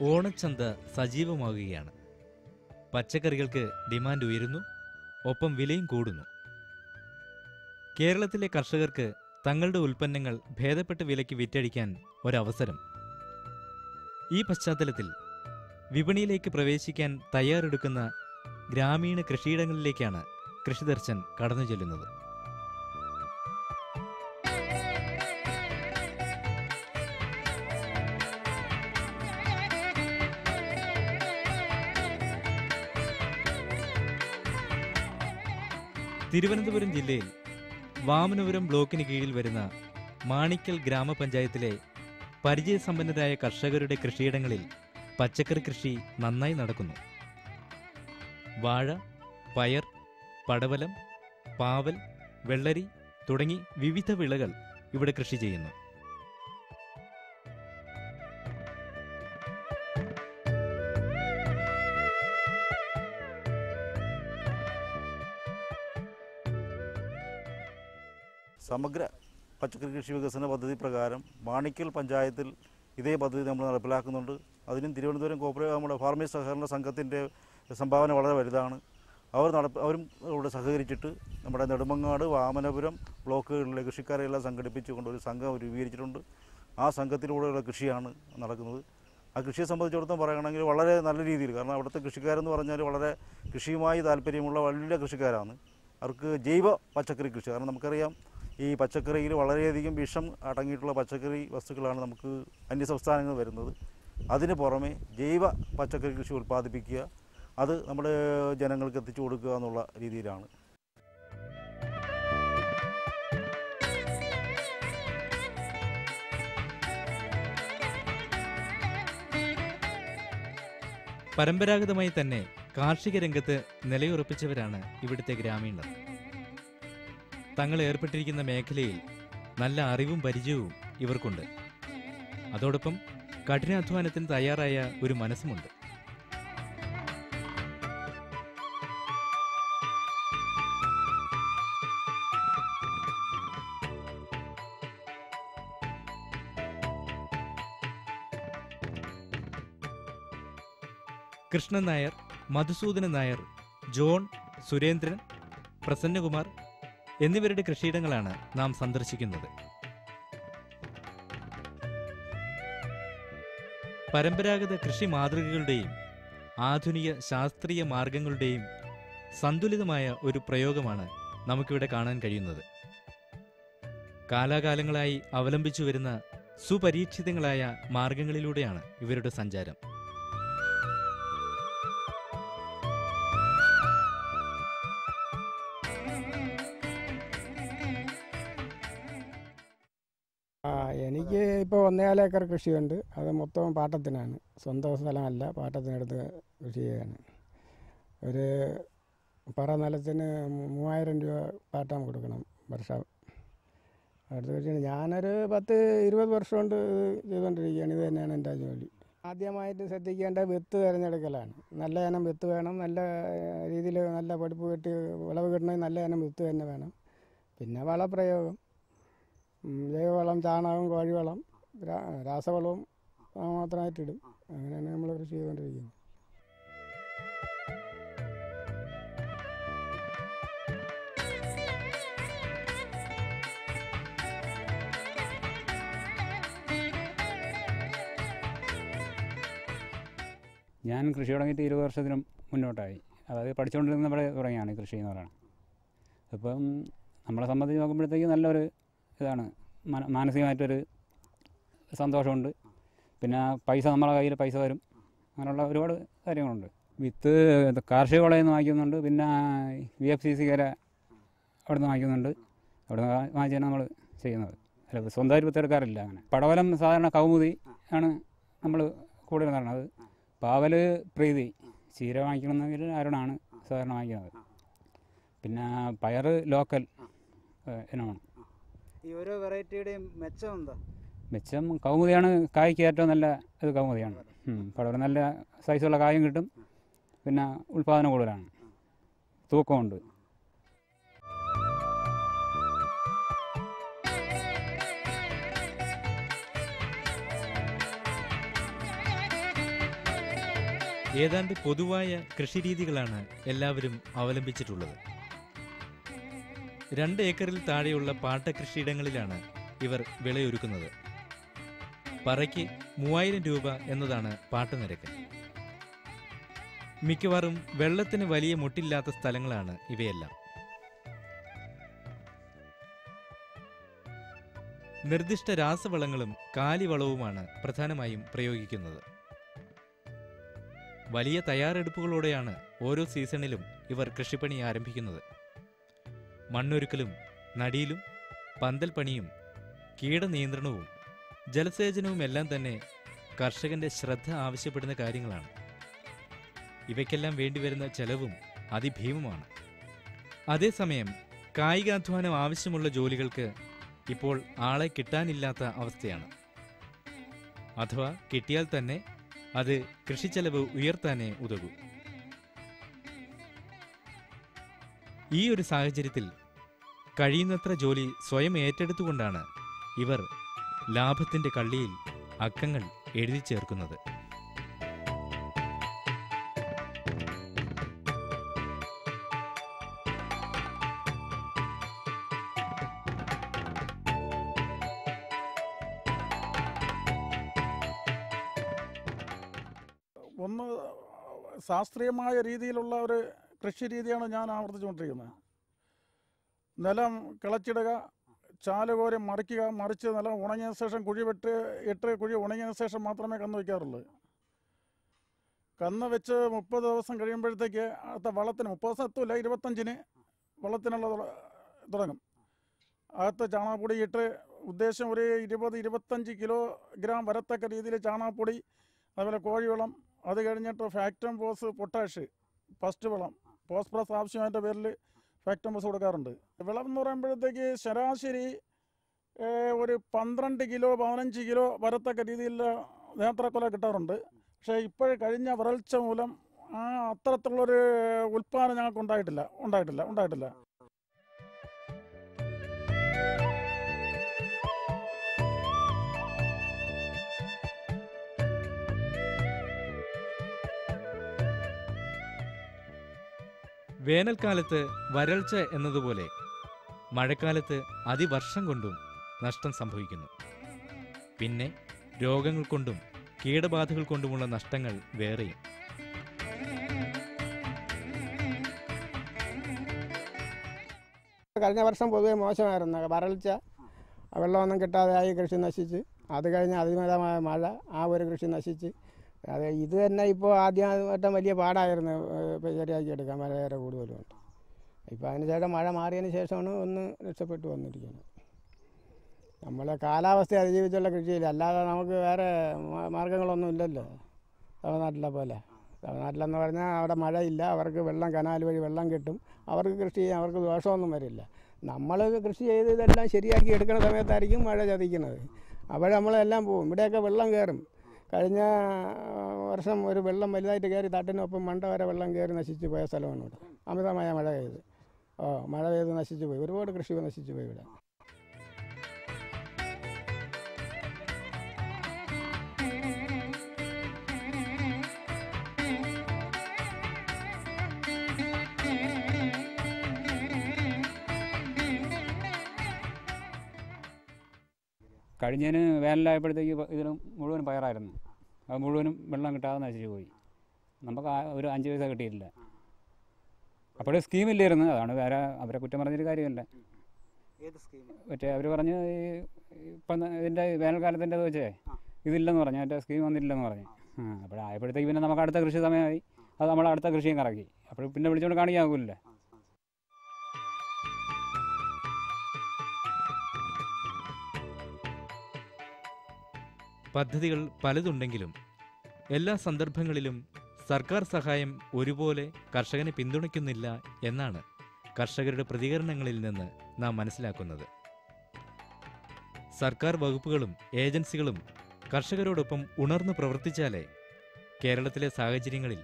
ഓണച്ചന്ത സജീവമാകുകയാണ്. പച്ചക്കറികൾക്ക് ഡിമാൻഡ് ഉയരുന്നു, ഒപ്പം വിലയും കൂടുന്നു. കേരളത്തിലെ കർഷകർക്ക് തങ്ങളുടെ ഉൽപ്പന്നങ്ങൾ ഭേദപ്പെട്ട വിലയ്ക്ക് വിറ്റഴിക്കാൻ ഒരവസരം. ഈ പശ്ചാത്തലത്തിൽ വിപണിയിലേക്ക് പ്രവേശിക്കാൻ തയ്യാറെടുക്കുന്ന ഗ്രാമീണ കൃഷിയിടങ്ങളിലേക്കാണ് കൃഷിദർശൻ കടന്നു ചെല്ലുന്നത്. തിരുവനന്തപുരം ജില്ലയിൽ വാമനപുരം ബ്ലോക്കിന് കീഴിൽ വരുന്ന മാണിക്കൽ ഗ്രാമപഞ്ചായത്തിലെ പരിചയസമ്പന്നരായ കർഷകരുടെ കൃഷിയിടങ്ങളിൽ പച്ചക്കറി കൃഷി നന്നായി നടക്കുന്നു. വാഴ, പയർ, പടവലം, പാവൽ, വെള്ളരി തുടങ്ങി വിവിധ വിളകൾ ഇവിടെ കൃഷി ചെയ്യുന്നു. സമഗ്ര പച്ചക്കറി കൃഷി വികസന പദ്ധതി പ്രകാരം മാണിക്കൽ പഞ്ചായത്തിൽ ഇതേ പദ്ധതി നമ്മൾ നടപ്പിലാക്കുന്നുണ്ട്. അതിനും തിരുവനന്തപുരം നമ്മുടെ ഫാർമേഴ്സ് സഹകരണ സംഘത്തിൻ്റെ സംഭാവന വളരെ വലുതാണ്. അവരും ഇവിടെ സഹകരിച്ചിട്ട് നമ്മുടെ നെടുമങ്ങാട്, വാമനപുരം ബ്ലോക്കുകളിലെ കൃഷിക്കാരെല്ലാം സംഘടിപ്പിച്ചുകൊണ്ട് ഒരു സംഘം രൂപീകരിച്ചിട്ടുണ്ട്. ആ സംഘത്തിലൂടെയുള്ള കൃഷിയാണ് നടക്കുന്നത്. ആ കൃഷിയെ സംബന്ധിച്ചിടത്തോളം പറയുകയാണെങ്കിൽ വളരെ നല്ല രീതിയിൽ, കാരണം അവിടുത്തെ കൃഷിക്കാരെന്ന് പറഞ്ഞാൽ വളരെ കൃഷിയുമായി താല്പര്യമുള്ള വലിയ കൃഷിക്കാരാണ്. അവർക്ക് ജൈവ പച്ചക്കറി കൃഷി, കാരണം നമുക്കറിയാം ഈ പച്ചക്കറിയിൽ വളരെയധികം വിഷം അടങ്ങിയിട്ടുള്ള പച്ചക്കറി വസ്തുക്കളാണ് നമുക്ക് അന്യസംസ്ഥാനങ്ങളിൽ വരുന്നത്. അതിന് പുറമെ ജൈവ പച്ചക്കറി കൃഷി ഉൽപ്പാദിപ്പിക്കുക, അത് നമ്മുടെ ജനങ്ങൾക്ക് എത്തിച്ചു കൊടുക്കുക എന്നുള്ള രീതിയിലാണ്. പരമ്പരാഗതമായി തന്നെ കാർഷിക രംഗത്ത് നിലയുറപ്പിച്ചവരാണ് ഇവിടുത്തെ ഗ്രാമീണർ. തങ്ങൾ ഏർപ്പെട്ടിരിക്കുന്ന മേഖലയിൽ നല്ല അറിവും പരിചയവും ഇവർക്കുണ്ട്. അതോടൊപ്പം കഠിനാധ്വാനത്തിന് തയ്യാറായ ഒരു മനസ്സുമുണ്ട്. കൃഷ്ണൻ നായർ, മധുസൂദനൻ നായർ, ജോൺ, സുരേന്ദ്രൻ, പ്രസന്നകുമാർ എന്നിവരുടെ കൃഷിയിടങ്ങളാണ് നാം സന്ദർശിക്കുന്നത്. പരമ്പരാഗത കൃഷി മാതൃകകളുടെയും ആധുനിക ശാസ്ത്രീയ മാർഗങ്ങളുടെയും സന്തുലിതമായ ഒരു പ്രയോഗമാണ് നമുക്കിവിടെ കാണാൻ കഴിയുന്നത്. കാലാകാലങ്ങളായി അവലംബിച്ചു വരുന്ന സുപരീക്ഷിതങ്ങളായ മാർഗങ്ങളിലൂടെയാണ് ഇവരുടെ സഞ്ചാരം. എനിക്ക് ഇപ്പോൾ 1.5 ഏക്കർ കൃഷിയുണ്ട്. അത് മൊത്തം പാട്ടത്തിനാണ്, സ്വന്തം സ്ഥലമല്ല, പാട്ടത്തിനെടുത്ത് കൃഷി ചെയ്യാണ്. ഒരു പറ നിലത്തിന് 3000 രൂപ പാട്ടം കൊടുക്കണം വർഷം. അടുത്ത കൃഷിയാണ്. ഞാനൊരു 10-20 വർഷം കൊണ്ട് ചെയ്തുകൊണ്ടിരിക്കുകയാണ്. ഇത് തന്നെയാണ് എൻ്റെ ജോലി. ആദ്യമായിട്ട് ശ്രദ്ധിക്കേണ്ട വിത്ത് തിരഞ്ഞെടുക്കലാണ്. നല്ല ഇനം വിത്ത് വേണം. നല്ല രീതിയിൽ നല്ല പഠിപ്പ് കിട്ടി വിളവ് കിട്ടണമെങ്കിൽ നല്ല ഇനം വിത്ത് തന്നെ വേണം. പിന്നെ വളപ്രയോഗം, ജൈവവളം, ചാണകം, കോഴിവളം, രാസവളവും മാത്രമായിട്ടിടും. അങ്ങനെയാണ് നമ്മൾ കൃഷി ചെയ്തുകൊണ്ടിരിക്കുന്നത്. ഞാൻ കൃഷി തുടങ്ങിയിട്ട് 20 വർഷത്തിനും മുന്നോട്ടായി. അതായത് പഠിച്ചുകൊണ്ടിരുന്നപ്പോൾ തുടങ്ങിയാണ് കൃഷി എന്ന് പറയുന്നത്. അപ്പം നമ്മളെ സംബന്ധിച്ച് നോക്കുമ്പോഴത്തേക്ക് നല്ലൊരു ഇതാണ്, മാനസികമായിട്ടൊരു സന്തോഷമുണ്ട്. പിന്നെ പൈസ നമ്മളെ കയ്യിൽ പൈസ വരും. അങ്ങനെയുള്ള ഒരുപാട് കാര്യങ്ങളുണ്ട്. വിത്ത് കാർഷിക കോളേജിൽ നിന്ന് വാങ്ങിക്കുന്നുണ്ട്. പിന്നെ VFCC വരെ അവിടെ നിന്ന് വാങ്ങിക്കുന്നുണ്ട്. അവിടെ നിന്ന് വാങ്ങിച്ചാണ് നമ്മൾ ചെയ്യുന്നത്. അല്ല, സ്വന്തമായിട്ട് വിത്ത് എടുക്കാറില്ല. അങ്ങനെ പടവലം സാധാരണ കൗമുദി ആണ് നമ്മൾ കൂടുതൽ നടന്നത്. പാവൽ പ്രീതി, ചീര വാങ്ങിക്കണമെന്നെങ്കിൽ അരുണാണ് സാധാരണ വാങ്ങിക്കുന്നത്. പിന്നെ പയർ ലോക്കൽ ഇനമാണ്. ഈ ഓരോ വെറൈറ്റിയുടെയും മെച്ചം എന്താ? മെച്ചം കൗമുദിയാണ് കായ്ക്ക് ഏറ്റവും നല്ല ഇത് കൗമുദിയാണ്. പടവലം നല്ല സൈസുള്ള കായും കിട്ടും. പിന്നെ ഉൽപ്പാദനം കൂടുതലാണ്, തൂക്കമുണ്ട്. ഏതാണ്ട് പൊതുവായ കൃഷിരീതികളാണ് എല്ലാവരും അവലംബിച്ചിട്ടുള്ളത്. 2 ഏക്കറിൽ താഴെയുള്ള പാട്ടകൃഷിയിടങ്ങളിലാണ് ഇവർ വിളയൊരുക്കുന്നത്. പറയ്ക്ക് 3000 രൂപ എന്നതാണ് പാട്ടനിരക്ക്. മിക്കവാറും വെള്ളത്തിന് വലിയ മുട്ടില്ലാത്ത സ്ഥലങ്ങളാണ് ഇവയെല്ലാം. നിർദ്ദിഷ്ട രാസവളങ്ങളും കാലിവളവുമാണ് പ്രധാനമായും പ്രയോഗിക്കുന്നത്. വലിയ തയ്യാറെടുപ്പുകളോടെയാണ് ഓരോ സീസണിലും ഇവർ കൃഷിപ്പണി ആരംഭിക്കുന്നത്. മണ്ണൊരുക്കലും നടിയിലും പന്തൽപ്പണിയും കീടനിയന്ത്രണവും ജലസേചനവുമെല്ലാം തന്നെ കർഷകന്റെ ശ്രദ്ധ ആവശ്യപ്പെടുന്ന കാര്യങ്ങളാണ്. ഇവയ്ക്കെല്ലാം വേണ്ടിവരുന്ന ചെലവും അതിഭീമമാണ്. അതേസമയം കായികാധ്വാനം ആവശ്യമുള്ള ജോലികൾക്ക് ഇപ്പോൾ ആളെ കിട്ടാനില്ലാത്ത അവസ്ഥയാണ്. അഥവാ കിട്ടിയാൽ തന്നെ അത് കൃഷിച്ചെലവ് ഉയർത്താനേ ഉതകൂ. ഈ ഒരു സാഹചര്യത്തിൽ കഴിയുന്നത്ര ജോലി സ്വയം ഏറ്റെടുത്തുകൊണ്ടാണ് ഇവർ ലാഭത്തിന്റെ കള്ളിയിൽ അക്കങ്ങൾ എഴുതി ചേർക്കുന്നത്. ഒന്ന് ശാസ്ത്രീയമായ രീതിയിലുള്ള ഒരു കൃഷി രീതിയാണ് ഞാൻ ആവർത്തിച്ചുകൊണ്ടിരിക്കുന്നത്. നിലം കിളച്ചിടുക, ചാലുകോരി മറിക്കുക, മറിച്ച് നിലം ഉണങ്ങിയ ശേഷം കുഴി ഇട്ട് കുഴി ഉണങ്ങിയ ശേഷം മാത്രമേ കന്ന് വയ്ക്കാറുള്ളൂ. കന്ന് വെച്ച് 30 ദിവസം കഴിയുമ്പോഴത്തേക്ക് അടുത്ത വളത്തിന് 30 ദിവസം എത്തൂല, 25-ന് വളത്തിനുള്ള തുടങ്ങും. അകത്ത് ചാണകപ്പൊടി ഇട്ട് ഉദ്ദേശം ഒരു 20-25 കിലോഗ്രാം വരത്തക്ക രീതിയിൽ ചാണകപ്പൊടി, അതുപോലെ കോഴിവളം, അത് കഴിഞ്ഞിട്ട് ഫാക്ടം പോസ് പൊട്ടാഷ് ഫസ്റ്റ് വളം, ഫോസ്ഫറസ് ആവശ്യമായതിൻ്റെ പേരിൽ ഫാക്ടം പോസ് കൊടുക്കാറുണ്ട്. വിളം എന്ന് പറയുമ്പോഴത്തേക്ക് ശരാശരി ഒരു 12 കിലോ 15 കിലോ വരത്തക്ക രീതിയിൽ നേന്ത്രക്കൊല കിട്ടാറുണ്ട്. പക്ഷേ ഇപ്പോഴും കഴിഞ്ഞ വരൾച്ച മൂലം അത്തരത്തിലുള്ളൊരു ഉൽപ്പാദനം ഞങ്ങൾക്ക് ഉണ്ടായിട്ടില്ല. വേനൽക്കാലത്ത് വരൾച്ച എന്നതുപോലെ മഴക്കാലത്ത് അതിവർഷം കൊണ്ടും നഷ്ടം സംഭവിക്കുന്നു. പിന്നെ രോഗങ്ങൾ കൊണ്ടും കീടബാധകൾ കൊണ്ടുമുള്ള നഷ്ടങ്ങൾ വേറെയും. കഴിഞ്ഞ വർഷം പൊതുവെ മോശമായിരുന്നു. വരൾച്ച, വെള്ളമൊന്നും കിട്ടാതെയായി കൃഷി നശിച്ച്, അത് കഴിഞ്ഞ് അതിമിതമായ മഴ, ആ ഒരു കൃഷി നശിച്ച്. അത് ഇത് തന്നെ ഇപ്പോൾ ആദ്യമായിട്ട് വലിയ പാടായിരുന്നു ശരിയാക്കി എടുക്കാൻ, മഴയേറെ കൂടുതലുണ്ട്. ഇപ്പോൾ അതിന് ശേഷം മഴ മാറിയതിന് ശേഷമാണ് ഒന്ന് രക്ഷപ്പെട്ടു വന്നിരിക്കുന്നത്. നമ്മളെ കാലാവസ്ഥ അതിജീവിച്ചുള്ള കൃഷിയില്ല, അല്ലാതെ നമുക്ക് വേറെ മാർഗ്ഗങ്ങളൊന്നും ഇല്ലല്ലോ. തമിഴ്നാട്ടിലെ പോലെ, തമിഴ്നാട്ടിലെന്ന് പറഞ്ഞാൽ അവിടെ മഴയില്ല, അവർക്ക് വെള്ളം കനാൽ വഴി വെള്ളം കിട്ടും, അവർക്ക് കൃഷി ചെയ്യാൻ അവർക്ക് ദോഷമൊന്നും വരില്ല. നമ്മൾ കൃഷി ചെയ്ത് ഇതെല്ലാം ശരിയാക്കി എടുക്കുന്ന സമയത്തായിരിക്കും മഴ ചതിക്കുന്നത്. അപ്പോൾ നമ്മളെല്ലാം പോകും. ഇവിടെയൊക്കെ വെള്ളം കയറും. കഴിഞ്ഞ വർഷം ഒരു വെള്ളം വലുതായിട്ട് കയറി തട്ടിനൊപ്പം മണ്ട വരെ വെള്ളം കയറി നശിച്ചു പോയ സ്ഥലമാണ് ഇവിടെ. അമിതമായ മഴ പെയ്ത് മഴ പെയ്ത് നശിച്ചു പോയി, ഒരുപാട് കൃഷി നശിച്ചു പോയി ഇവിടെ. കഴിഞ്ഞതിന് വേനലായപ്പോഴത്തേക്ക് ഇതിന് മുഴുവൻ പയറായിരുന്നു. അത് മുഴുവനും വെള്ളം കിട്ടാതെ നശിച്ചു പോയി. നമുക്ക് ഒരു 5 പൈസ കിട്ടിയിട്ടില്ല. അപ്പോഴേ സ്കീമില്ലായിരുന്നു. അതാണ് വേറെ അവരെ കുറ്റം പറഞ്ഞൊരു കാര്യമല്ല. മറ്റേ അവർ പറഞ്ഞ് ഇപ്പം ഇതിൻ്റെ വേനൽക്കാലത്തിൻ്റെ വെച്ചേ ഇതില്ലെന്ന് പറഞ്ഞു, മറ്റേ സ്കീം വന്നിട്ടില്ലെന്ന് പറഞ്ഞു. അപ്പോഴായപ്പോഴത്തേക്ക് പിന്നെ നമുക്ക് അടുത്ത കൃഷി സമയമായി, അത് നമ്മൾ അടുത്ത കൃഷിയും കറക്കി. അപ്പോൾ പിന്നെ വിളിച്ചുകൊണ്ട് കാണിക്കാകില്ല. പദ്ധതികൾ പലതുണ്ടെങ്കിലും എല്ലാ സന്ദർഭങ്ങളിലും സർക്കാർ സഹായം ഒരുപോലെ കർഷകനെ പിന്തുണയ്ക്കുന്നില്ല എന്നാണ് കർഷകരുടെ പ്രതികരണങ്ങളിൽ നിന്ന് നാം മനസ്സിലാക്കുന്നത്. സർക്കാർ വകുപ്പുകളും ഏജൻസികളും കർഷകരോടൊപ്പം ഉണർന്നു പ്രവർത്തിച്ചാലേ കേരളത്തിലെ സാഹചര്യങ്ങളിൽ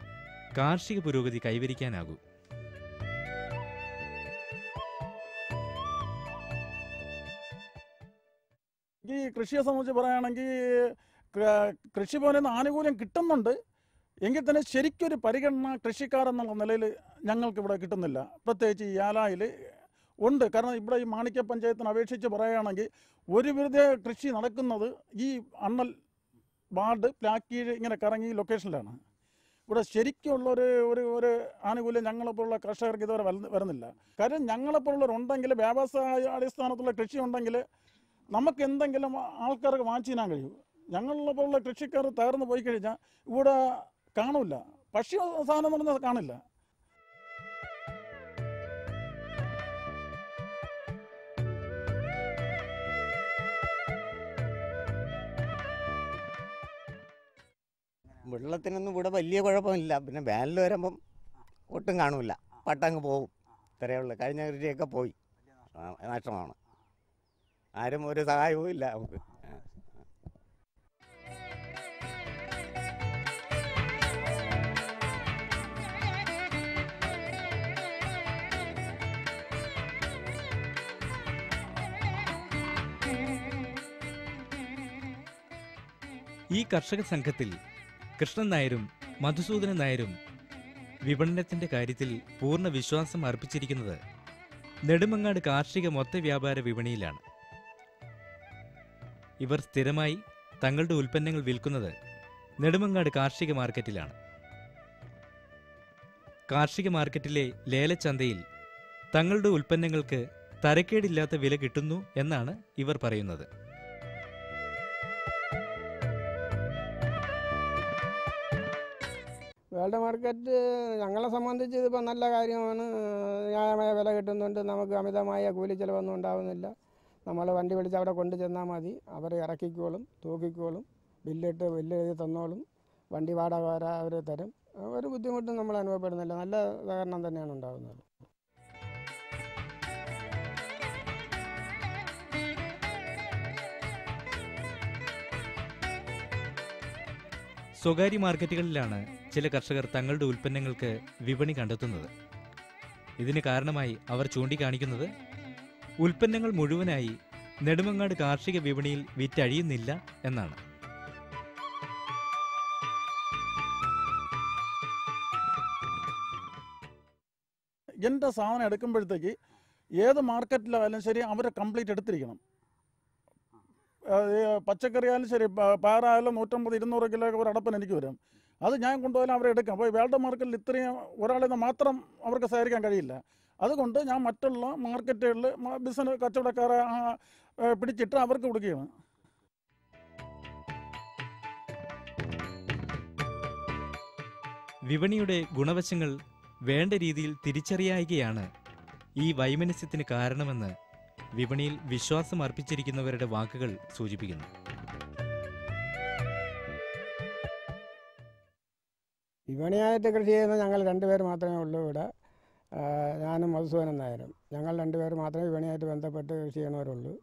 കാർഷിക പുരോഗതി കൈവരിക്കാനാകൂ. ഈ കൃഷിയെ സംബന്ധിച്ച് പറയുകയാണെങ്കിൽ കൃഷിഭവനിൽ നിന്ന് ആനുകൂല്യം കിട്ടുന്നുണ്ട്. എങ്കിൽ തന്നെ ശരിക്കൊരു പരിഗണന കൃഷിക്കാരെന്നുള്ള നിലയിൽ ഞങ്ങൾക്കിവിടെ കിട്ടുന്നില്ല. പ്രത്യേകിച്ച് ഈ ആലായിൽ ഉണ്ട്. കാരണം ഇവിടെ ഈ മാണിക്യ പഞ്ചായത്തിന് അപേക്ഷിച്ച് പറയുകയാണെങ്കിൽ ഒരുവിധ കൃഷി നടക്കുന്നത് ഈ അണ്ണൽ വാർഡ് പ്ലാക്കീഴ് ഇങ്ങനെ കറങ്ങി ലൊക്കേഷനിലാണ്. ഇവിടെ ശരിക്കുള്ള ഒരു ആനുകൂല്യം ഞങ്ങളെപ്പോലുള്ള കർഷകർക്ക് ഇതുവരെ വരുന്നില്ല. കാര്യം ഞങ്ങളെപ്പോലുള്ളവരുണ്ടെങ്കിൽ വ്യാവസായ അടിസ്ഥാനത്തുള്ള കൃഷി ഉണ്ടെങ്കിൽ നമുക്ക് എന്തെങ്കിലും ആൾക്കാർക്ക് വാങ്ങിച്ചു തരാൻ കഴിയും. ഞങ്ങളെപ്പോലുള്ള കൃഷിക്കാർ തകർന്നു പോയി കഴിഞ്ഞാൽ ഇവിടെ കാണില്ല, ഭക്ഷ്യ സാധനം എന്ന് പറഞ്ഞാൽ കാണില്ല. വെള്ളത്തിനൊന്നും ഇവിടെ വലിയ കുഴപ്പമില്ല. പിന്നെ വേനൽ വരുമ്പം ഒട്ടും കാണൂല, പട്ടങ്ങ് പോവും. ഇത്രയേ ഉള്ളൂ. കഴിഞ്ഞ കൃഷിയൊക്കെ പോയി, നഷ്ടമാണ്. ആരും ഒരു സഹായവും ഇല്ല നമുക്ക്. ഈ കർഷക സംഘത്തിൽ കൃഷ്ണൻ നായരും മധുസൂദനൻ നായരും വിപണനത്തിന്റെ കാര്യത്തിൽ പൂർണ്ണ വിശ്വാസം അർപ്പിച്ചിരിക്കുന്നത് നെടുമങ്ങാട് കാർഷിക മൊത്ത വ്യാപാര വിപണിയിലാണ്. ഇവർ സ്ഥിരമായി തങ്ങളുടെ ഉൽപ്പന്നങ്ങൾ വിൽക്കുന്നത് നെടുമങ്ങാട് കാർഷിക മാർക്കറ്റിലാണ്. കാർഷിക മാർക്കറ്റിലെ ലേലച്ചന്തയിൽ തങ്ങളുടെ ഉൽപ്പന്നങ്ങൾക്ക് തരക്കേടില്ലാത്ത വില കിട്ടുന്നു എന്നാണ് ഇവർ പറയുന്നത്. വേൾഡ് മാർക്കറ്റ് ഞങ്ങളെ സംബന്ധിച്ച് ഇതിപ്പോൾ നല്ല കാര്യമാണ്. ന്യായമായ വില കിട്ടുന്നുണ്ട്. നമുക്ക് അമിതമായ കൂലി ചിലവൊന്നും ഉണ്ടാവുന്നില്ല. നമ്മൾ വണ്ടി വിളിച്ച് അവിടെ കൊണ്ടു ചെന്നാൽ മതി, അവർ ഇറക്കിക്കോളും, തൂക്കിക്കോളും, ബില്ല് എഴുതി തന്നോളും, വണ്ടി വാടക വരെ അവർ തരും. ഒരു ബുദ്ധിമുട്ടും നമ്മൾ അനുഭവപ്പെടുന്നില്ല. നല്ല സഹകരണം തന്നെയാണ് ഉണ്ടാകുന്നത്. സ്വകാര്യ മാർക്കറ്റുകളിലാണ് ചില കർഷകർ തങ്ങളുടെ ഉൽപ്പന്നങ്ങൾക്ക് വിപണി കണ്ടെത്തുന്നത്. ഇതിന് കാരണമായി അവർ ചൂണ്ടിക്കാണിക്കുന്നത് ഉൽപ്പന്നങ്ങൾ മുഴുവനായി നെടുമങ്ങാട് കാർഷിക വിപണിയിൽ വിറ്റഴിയുന്നില്ല എന്നാണ്. എൻ്റെ സാധനം എടുക്കുമ്പോഴത്തേക്ക് ഏത് മാർക്കറ്റിലായാലും ശരി അവരെ കംപ്ലീറ്റ് എടുത്തിരിക്കണം. പച്ചക്കറി ആയാലും ശരി, പയറായാലും 150-200 കിലോ ഒരു അടപ്പൻ എനിക്ക് വരും. അത് ഞാൻ കൊണ്ടുപോയാലും അവരെ എടുക്കാം. അപ്പോൾ വേൾഡ് മാർക്കറ്റിൽ ഇത്രയും ഒരാളിൽ നിന്ന് മാത്രം അവർക്ക് സഹകരിക്കാൻ കഴിയില്ല. അതുകൊണ്ട് ഞാൻ മറ്റുള്ള മാർക്കറ്റുകളിൽ ബിസിനസ് കച്ചവടക്കാരെ പിടിച്ചിട്ട് അവർക്ക് കൊടുക്കുകയാണ്. വിപണിയുടെ ഗുണവശങ്ങൾ വേണ്ട രീതിയിൽ തിരിച്ചറിയായികയാണ് ഈ വൈമനസ്യത്തിന് കാരണമെന്ന് വിപണിയിൽ വിശ്വാസം അർപ്പിച്ചിരിക്കുന്നവരുടെ വാക്കുകൾ സൂചിപ്പിക്കുന്നു. വിപണിയായിട്ട് കൃഷി ചെയ്യുന്ന ഞങ്ങൾ 2 പേർ മാത്രമേ ഉള്ളൂ ഇവിടെ. ഞാനും മധുസൂദനൻ നായരും. ഞങ്ങൾ 2 പേർ മാത്രമേ വിപണിയായിട്ട് ബന്ധപ്പെട്ട് കൃഷി ചെയ്യണവരുള്ളൂ.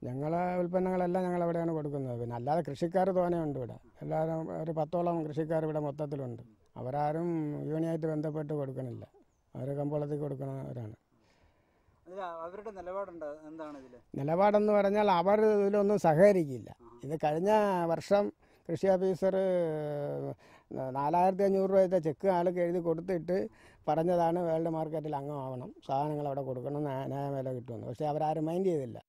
ഞങ്ങളെ ഉൽപ്പന്നങ്ങളെല്ലാം ഞങ്ങളവിടെയാണ് കൊടുക്കുന്നത്. പിന്നെ അല്ലാതെ കൃഷിക്കാർ തോനെയുണ്ട് ഇവിടെ. എല്ലാവരും ഒരു 10ഓളം കൃഷിക്കാർ ഇവിടെ മൊത്തത്തിലുണ്ട്. അവരാരും വിപണിയായിട്ട് ബന്ധപ്പെട്ട് കൊടുക്കണില്ല. അവർ കമ്പോളത്തിൽ കൊടുക്കുന്നവരാണ്. അവരുടെ നിലപാടുണ്ട് എന്താണ് ഇതിൽ? നിലപാടെന്ന് പറഞ്ഞാൽ അവർ ഇതിലൊന്നും സഹകരിക്കില്ല. ഇത് കഴിഞ്ഞ വർഷം കൃഷി ഓഫീസർ 4500 രൂപയുടെ ചെക്ക് ആൾക്ക് എഴുതി കൊടുത്തിട്ട് പറഞ്ഞതാണ് വേൾഡ് മാർക്കറ്റിൽ അംഗമാവണം, സാധനങ്ങൾ അവിടെ കൊടുക്കണം, ന്യായവില കിട്ടുമെന്ന്. പക്ഷേ അവരാരും മൈൻഡ് ചെയ്തില്ല.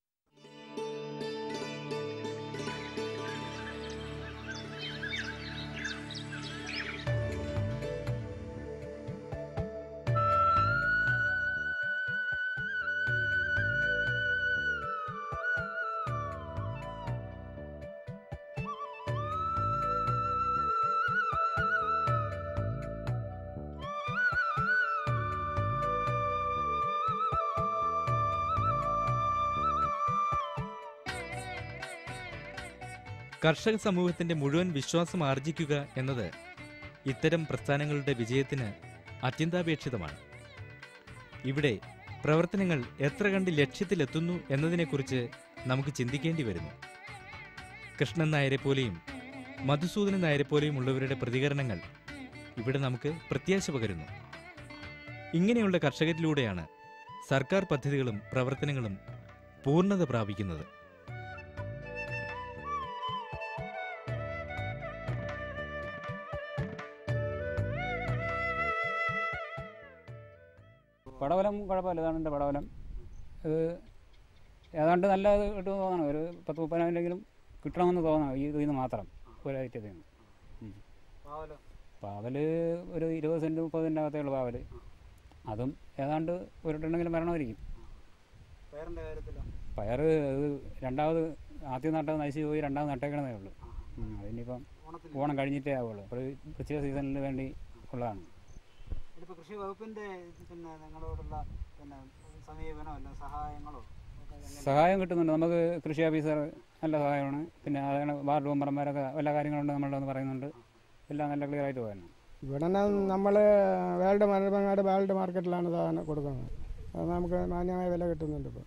കർഷക സമൂഹത്തിന്റെ മുഴുവൻ വിശ്വാസം ആർജിക്കുക എന്നത് ഇത്തരം പ്രസ്ഥാനങ്ങളുടെ വിജയത്തിന് അത്യന്താപേക്ഷിതമാണ്. ഇവിടെ പ്രവർത്തനങ്ങൾ എത്ര കണ്ട് ലക്ഷ്യത്തിലെത്തുന്നു എന്നതിനെക്കുറിച്ച് നമുക്ക് ചിന്തിക്കേണ്ടി വരുന്നു. കൃഷ്ണൻ നായരെപ്പോലെയും മധുസൂദനൻ നായരെപ്പോലെയും ഉള്ളവരുടെ പ്രതികരണങ്ങൾ ഇവിടെ നമുക്ക് പ്രത്യാശ പകരുന്നു. ഇങ്ങനെയുള്ള കർഷകരിലൂടെയാണ് സർക്കാർ പദ്ധതികളും പ്രവർത്തനങ്ങളും പൂർണ്ണത പ്രാപിക്കുന്നത്. പടവലം കുഴപ്പമില്ല. ഇതാണ് എൻ്റെ പടവലം. ഇത് ഏതാണ്ട് നല്ല ഇത് കിട്ടുമെന്ന് തോന്നണം. ഒരു 10-30 കിട്ടണമെന്ന് തോന്നണം ഈ ഇതിൽ നിന്ന് മാത്രം, ഒരാഴ്ചത്തിൽ നിന്ന്. പാവൽ ഒരു 20 സെൻറ്റ് 30 സെൻറ്റ് അകത്തേ ഉള്ളൂ പാവൽ. അതും ഏതാണ്ട് ഒരിട്ടെണ്ണെങ്കിലും വരണമായിരിക്കും. പയർ ഇത് രണ്ടാമത് ആദ്യം നട്ടത് നശിച്ച് പോയി, രണ്ടാമത് നട്ടേക്കണതേ ഉള്ളൂ. അതിനിപ്പം ഓണം കഴിഞ്ഞിട്ടേ ആവുള്ളൂ. ഒരു പ്രത്യേക സീസണിന് വേണ്ടി ഉള്ളതാണ്. ഇപ്പോൾ കൃഷി വകുപ്പിൻ്റെ നിങ്ങളോടുള്ള സമീപനമോ അല്ല സഹായങ്ങളോ? സഹായം കിട്ടുന്നുണ്ട്. നമുക്ക് കൃഷി ഓഫീസർ നല്ല സഹായമാണ്. പിന്നെ അതാണ് വാർഡ് മെമ്പർമാരൊക്കെ എല്ലാ കാര്യങ്ങളുണ്ട് നമ്മളുടെ പറയുന്നുണ്ട്. എല്ലാം നല്ല ക്ലിയർ ആയിട്ട് പോകാനാണ്. ഇവിടെ നമ്മൾ നെടുമങ്ങാട് വേൾഡ് മാർക്കറ്റിലാണ് സാധനം കൊടുക്കുന്നത്. അത് നമുക്ക് മാന്യമായ വില കിട്ടുന്നുണ്ട്. ഇപ്പോൾ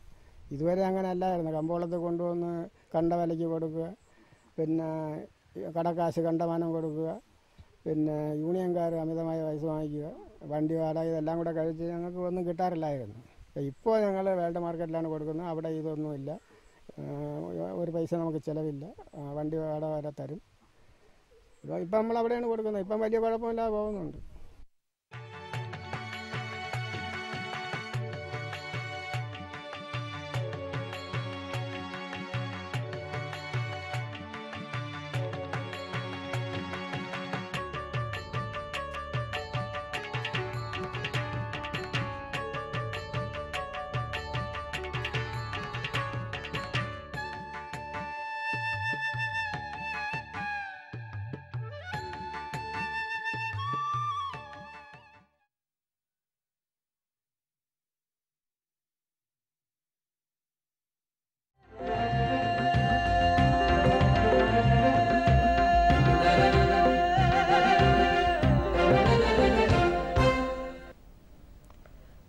ഇതുവരെ അങ്ങനെ അല്ലായിരുന്നു. കമ്പോളത്തിൽ കൊണ്ടുവന്ന് കണ്ട വിലയ്ക്ക് കൊടുക്കുക, പിന്നെ കടക്കാശ് കണ്ടമാനം കൊടുക്കുക, പിന്നെ യൂണിയൻകാർ അമിതമായ പൈസ വാങ്ങിക്കുക, വണ്ടി വാടക, ഇതെല്ലാം കൂടെ കഴിച്ച് ഞങ്ങൾക്ക് ഒന്നും കിട്ടാറില്ലായിരുന്നു. ഇപ്പോൾ ഞങ്ങൾ വേൾഡ് മാർക്കറ്റിലാണ് കൊടുക്കുന്നത്. അവിടെ ഇതൊന്നുമില്ല, ഒരു പൈസ നമുക്ക് ചിലവില്ല, വണ്ടി വാടക വരെ തരും. ഇപ്പം നമ്മൾ അവിടെയാണ് കൊടുക്കുന്നത്. ഇപ്പം വലിയ കുഴപ്പമില്ലാതെ പോകുന്നുണ്ട്.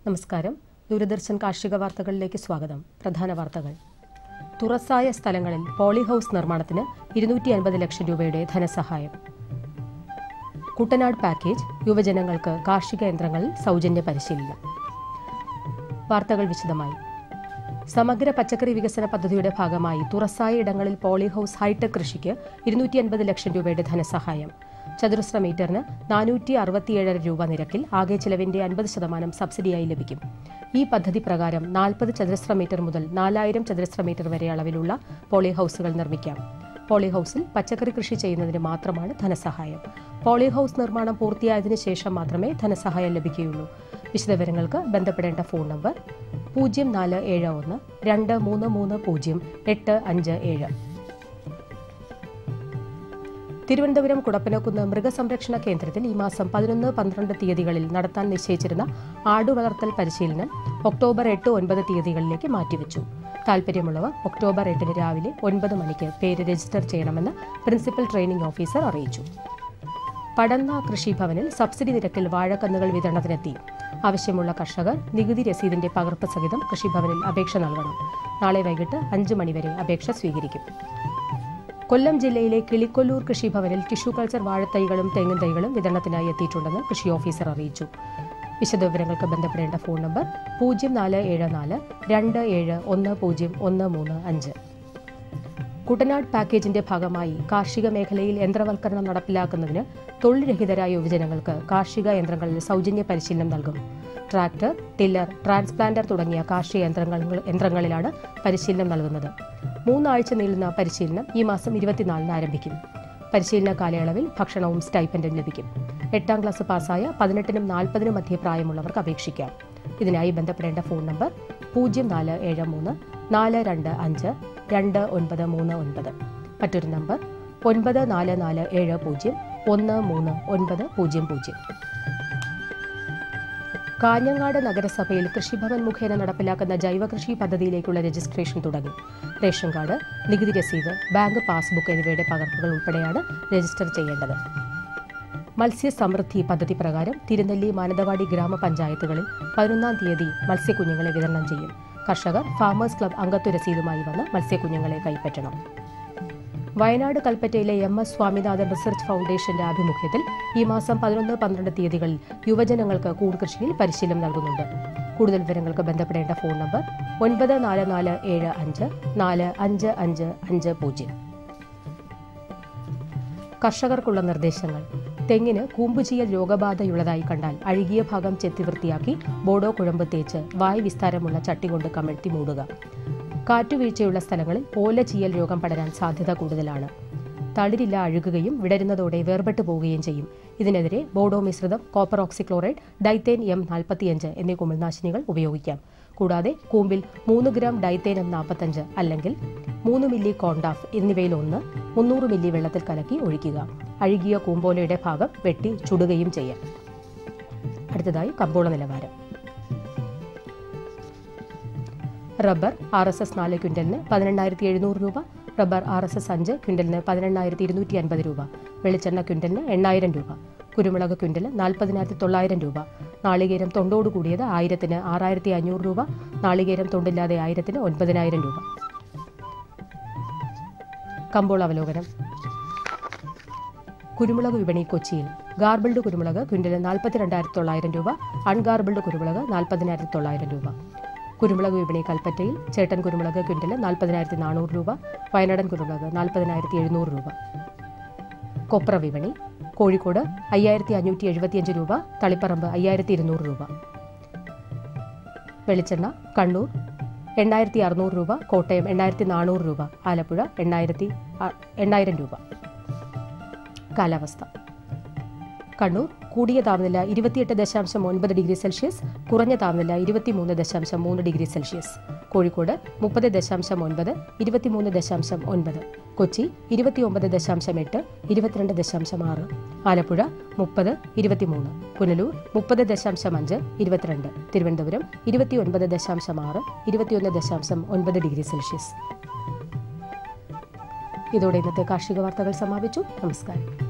നമസ്കാരം. ദൂരദർശൻ കാർഷിക വാർത്തകളിലേക്ക് സ്വാഗതം. പ്രധാന വാർത്തകൾ. തുറസായ സ്ഥലങ്ങളിൽ പോളി ഹൗസ് നിർമ്മാണത്തിന് 250 ലക്ഷം രൂപയുടെ ധനസഹായം. കുട്ടനാട് പാക്കേജ്, യുവജനങ്ങൾക്ക് കാർഷിക യന്ത്രങ്ങളിൽ സൗജന്യ പരിശീലനം. വാർത്തകൾ വിശദമായി. സമഗ്ര പച്ചക്കറി വികസന പദ്ധതിയുടെ ഭാഗമായി തുറസായ ഇടങ്ങളിൽ പോളി ഹൗസ് ഹൈടെക് കൃഷിക്ക് 250 ലക്ഷം രൂപയുടെ ധനസഹായം. ചതുരശ്ര മീറ്ററിന് 467 രൂപ നിരക്കിൽ ആകെ ചെലവിന്റെ 50% സബ്സിഡിയായി ലഭിക്കും. ഈ പദ്ധതി പ്രകാരം 40 ചതുരശ്ര മീറ്റർ മുതൽ 4000 ചതുരശ്ര മീറ്റർ വരെ അളവിലുള്ള പോളി ഹൗസുകൾ നിർമ്മിക്കാം. പോളി ഹൗസിൽ പച്ചക്കറി കൃഷി ചെയ്യുന്നതിന് മാത്രമാണ് ധനസഹായം. പോളി ഹൗസ് നിർമ്മാണം പൂർത്തിയായതിനു ശേഷം മാത്രമേ ധനസഹായം ലഭിക്കുകയുള്ളൂ. വിശദവിവരങ്ങൾക്ക് ബന്ധപ്പെടേണ്ട ഫോൺ നമ്പർ 0471 233 0857. തിരുവനന്തപുരം കുടപ്പനക്കുന്ന് മൃഗസംരക്ഷണ കേന്ദ്രത്തിൽ ഈ മാസം 11-12 തീയതികളിൽ നടത്താൻ നിശ്ചയിച്ചിരുന്ന ആടുവളർത്തൽ പരിശീലനം ഒക്ടോബർ 8-9 തീയതികളിലേക്ക് മാറ്റിവെച്ചു. താൽപ്പര്യമുള്ളവർ ഒക്ടോബർ 8 രാവിലെ 9 മണിക്ക് പേര് രജിസ്റ്റർ ചെയ്യണമെന്ന് പ്രിൻസിപ്പൽ ട്രെയിനിംഗ് ഓഫീസർ അറിയിച്ചു. പടന്ന കൃഷിഭവനിൽ സബ്സിഡി നിരക്കിൽ വാഴക്കന്നുകൾ വിതരണത്തിനെത്തി. ആവശ്യമുള്ള കർഷകർ നികുതി രസീതിന്റെ പകർപ്പ് സഹിതം കൃഷിഭവനിൽ അപേക്ഷ നൽകണം. നാളെ വൈകിട്ട് 5 മണിവരെ അപേക്ഷ സ്വീകരിക്കും. കൊല്ലം ജില്ലയിലെ കിളിക്കൊല്ലൂർ കൃഷിഭവനിൽ ടിഷ്യൂ കൾച്ചർ വാഴത്തൈകളും തെങ്ങിൻ തൈകളും വിതരണത്തിനായി എത്തിയിട്ടുണ്ടെന്ന് കൃഷി ഓഫീസർ അറിയിച്ചു. വിശദവിവരങ്ങൾക്ക് ബന്ധപ്പെടേണ്ട ഫോൺ നമ്പർ 0474 27101335. കുട്ടനാട് പാക്കേജിന്റെ ഭാഗമായി കാർഷിക മേഖലയിൽ യന്ത്രവൽക്കരണം നടപ്പിലാക്കുന്നതിന് തൊഴിൽ രഹിതരായ യുവജനങ്ങൾക്ക് കാർഷിക യന്ത്രങ്ങളിൽ സൗജന്യ പരിശീലനം നൽകും. ട്രാക്ടർ, ടില്ലർ, ട്രാൻസ്പ്ലാന്റർ തുടങ്ങിയ കാർഷിക യന്ത്രങ്ങളിലാണ് പരിശീലനം നൽകുന്നത്. 3 ആഴ്ച നീളുന്ന പരിശീലനം ഈ മാസം 24-ന് ആരംഭിക്കും. പരിശീലന കാലയളവിൽ ഭക്ഷണവും സ്റ്റൈപ്പൻഡും ലഭിക്കും. 8ാം ക്ലാസ് പാസ്സായ 18-നും 40-നും മധ്യ പ്രായമുള്ളവർക്ക് അപേക്ഷിക്കാം. ഇതിനായി ബന്ധപ്പെടേണ്ട ഫോൺ നമ്പർ 0473 425 2939. മറ്റൊരു നമ്പർ 9447 13900. കാഞ്ഞങ്ങാട് നഗരസഭയിൽ കൃഷിഭവൻ മുഖേന നടപ്പിലാക്കുന്ന ജൈവകൃഷി പദ്ധതിയിലേക്കുള്ള രജിസ്ട്രേഷൻ തുടങ്ങി. റേഷൻ കാർഡ്, നികുതി രസീത്, ബാങ്ക് പാസ്ബുക്ക് എന്നിവയുടെ പകർപ്പുകൾ ഉൾപ്പെടെയാണ് രജിസ്റ്റർ ചെയ്യേണ്ടത്. മത്സ്യസമൃദ്ധി പദ്ധതി പ്രകാരം തിരുനെല്ലി, മാനന്തവാടി ഗ്രാമപഞ്ചായത്തുകളിൽ 11-ാം തീയതി മത്സ്യക്കുഞ്ഞുങ്ങളെ വിതരണം ചെയ്യും. കർഷകർ ഫാമേഴ്സ് ക്ലബ് അംഗത്വ രസീതുമായി വന്ന് മത്സ്യക്കുഞ്ഞുങ്ങളെ കൈപ്പറ്റണം. വയനാട് കൽപ്പറ്റയിലെ MS സ്വാമിനാഥൻ റിസർച്ച് ഫൗണ്ടേഷന്റെ ആഭിമുഖ്യത്തിൽ ഈ മാസം 11-12 തീയതികളിൽ യുവജനങ്ങൾക്ക് കൂൺ കൃഷിയിൽ പരിശീലനം നൽകുന്നുണ്ട്. കൂടുതൽ വിവരങ്ങൾക്ക് ബന്ധപ്പെടേണ്ട ഫോൺ നമ്പർ 9447 45550. കർഷകർക്കുള്ള നിർദ്ദേശങ്ങൾ. തെങ്ങിന് കൂമ്പുചീയൽ രോഗബാധയുള്ളതായി കണ്ടാൽ അഴുകിയ ഭാഗം ചെത്തി വൃത്തിയാക്കി ബോഡോ കുഴമ്പ് തേച്ച് വായ് വിസ്താരമുള്ള ചട്ടി കൊണ്ട് കമഴ്ത്തി മൂടുക. കാറ്റുവീഴ്ചയുള്ള സ്ഥലങ്ങളിൽ ഓല ചീയൽ രോഗം പടരാൻ സാധ്യത കൂടുതലാണ്. തളിരില്ല അഴുകുകയും വിടരുന്നതോടെ വേർപെട്ടു പോവുകയും ചെയ്യും. ഇതിനെതിരെ ബോഡോ മിശ്രിതം, കോപ്പർ ഓക്സിക്ലോറൈഡ്, ഡൈത്തേൻ M45 എന്നീ കുമിൾനാശിനികൾ ഉപയോഗിക്കാം. കൂടാതെ കൂമ്പിൽ 3 ഗ്രാം ഡൈത്തേൻ M45 അല്ലെങ്കിൽ 3 മില്ലി കോണ്ടാഫ് എന്നിവയിലൊന്ന് 300 മില്ലി വെള്ളത്തിൽ കലക്കി ഒഴിക്കുക. അഴുകിയ കൂമ്പോലയുടെ ഭാഗം വെട്ടി ചുടുകയും ചെയ്യാം. അടുത്തതായി കമ്പോള നിലവാരം. റബ്ബർ RSS 4 ക്വിൻ്റലിന് 18,700 രൂപ, റബ്ബർ RSS 5 ക്വിൻ്റലിന് 18,250 രൂപ, വെളിച്ചെണ്ണ ക്വിൻ്റലിന് 8,000 രൂപ, കുരുമുളക് ക്വിൻ്റല് 40,900 രൂപ, നാളികേരം തൊണ്ടോട് കൂടിയത് 1000-ന് 6,500 രൂപ, നാളികേരം തൊണ്ടില്ലാതെ 1000-ന് 9,000 രൂപ. കമ്പോള അവലോകനം. കുരുമുളക് വിപണി കൊച്ചിയിൽ ഗാർബിൾഡ് കുരുമുളക് ക്വിൻ്റലിന് 42,900 രൂപ, അൺഗാർബിൾഡ് കുരുമുളക് 40,900 രൂപ. കുരുമുളക് വിപണി കൽപ്പറ്റയിൽ ചേട്ടൻ കുരുമുളക് ക്വിൻ്റല് 40,400 രൂപ, വയനാടൻ കുരുമുളക് 40,700 രൂപ. കൊപ്ര വിപണി കോഴിക്കോട് 5,575 രൂപ, തളിപ്പറമ്പ് 5,200 രൂപ. വെളിച്ചെണ്ണ കണ്ണൂർ 8,600 രൂപ, കോട്ടയം 8,400 രൂപ, ആലപ്പുഴ 8,000 രൂപ. കാലാവസ്ഥ. കണ്ണൂർ കൂടിയ താപനില 28.9 ഡിഗ്രി സെൽഷ്യസ്, കുറഞ്ഞ താപനില 23.3 degree Celsius. Kozhikode 30.9, 23.9, Kochi 29.8, 22.6, Alappuzha 30, 23, Punalur 30.5, 22, Thiruvananthapuram 29.6, 21.9 degree Celsius. ഇതോടെ ഇന്നത്തെ കാർഷിക വാർത്തകൾ സമാപിച്ചു. നമസ്കാരം.